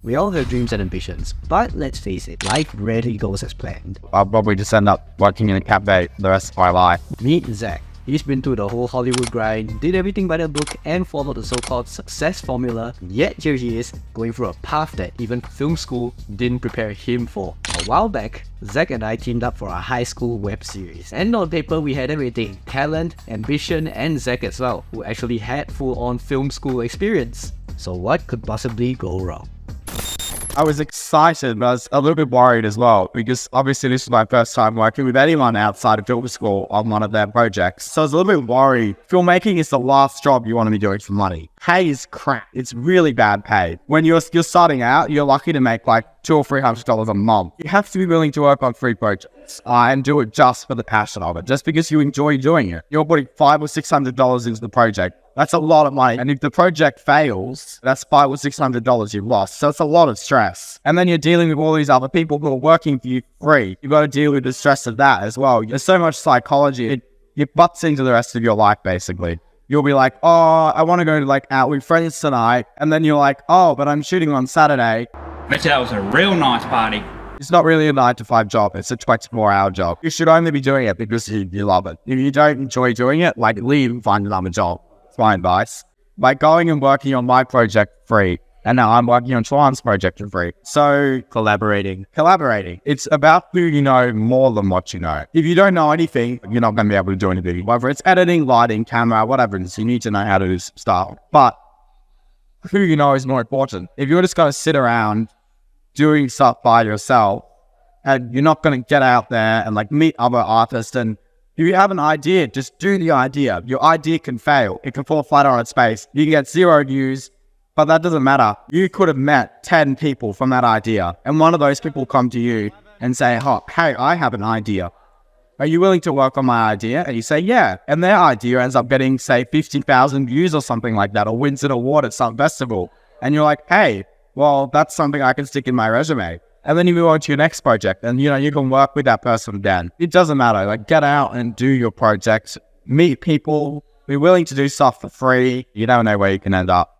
We all have dreams and ambitions, but let's face it, life rarely goes as planned. I'll probably just end up working in a cafe the rest of my life. Meet Zach. He's been through the whole Hollywood grind, did everything by the book, and followed the so-called success formula, yet here he is, going through a path that even film school didn't prepare him for. A while back, Zach and I teamed up for a high school web series, and on paper we had everything: talent, ambition, and Zach as well, who actually had full-on film school experience. So what could possibly go wrong? I was excited, but I was a little bit worried as well, because obviously this is my first time working with anyone outside of film school on one of their projects. So I was a little bit worried. Filmmaking is the last job you want to be doing for money. Pay is crap. It's really bad pay. When you're starting out, you're lucky to make like $200 or $300 a month. You have to be willing to work on 3 projects and do it just for the passion of it, just because you enjoy doing it. You're putting $500 or $600 into the project. That's a lot of money. And if the project fails, that's $500 or $600 you've lost. So it's a lot of stress. And then you're dealing with all these other people who are working for you free. You've got to deal with the stress of that as well. There's so much psychology. It butts into the rest of your life, basically. You'll be like, oh, I want to go like out with friends tonight. And then you're like, oh, but I'm shooting on Saturday. Bet that was a real nice party. It's not really a 9-to-5 job. It's a 24-hour job. You should only be doing it because you love it. If you don't enjoy doing it, like leave and find another job. It's my advice. By going and working on my project free, and now I'm working on Chuan's project for free. So collaborating. It's about who you know more than what you know. If you don't know anything, you're not going to be able to do anything. Whether it's editing, lighting, camera, whatever it is, you need to know how to do some stuff. But who you know is more important. If you're just going to sit around doing stuff by yourself, and you're not going to get out there and like meet other artists, and if you have an idea, just do the idea. Your idea can fail. It can fall flat on its face. You can get 0 views, but that doesn't matter. You could have met 10 people from that idea, and one of those people come to you and say, oh, hey, I have an idea. Are you willing to work on my idea? And you say, yeah. And their idea ends up getting, say, 50,000 views or something like that, or wins an award at some festival. And you're like, hey, well, that's something I can stick in my resume. And then you move on to your next project, and you can work with that person again. It doesn't matter. Like, get out and do your projects, meet people, be willing to do stuff for free. You don't know where you can end up.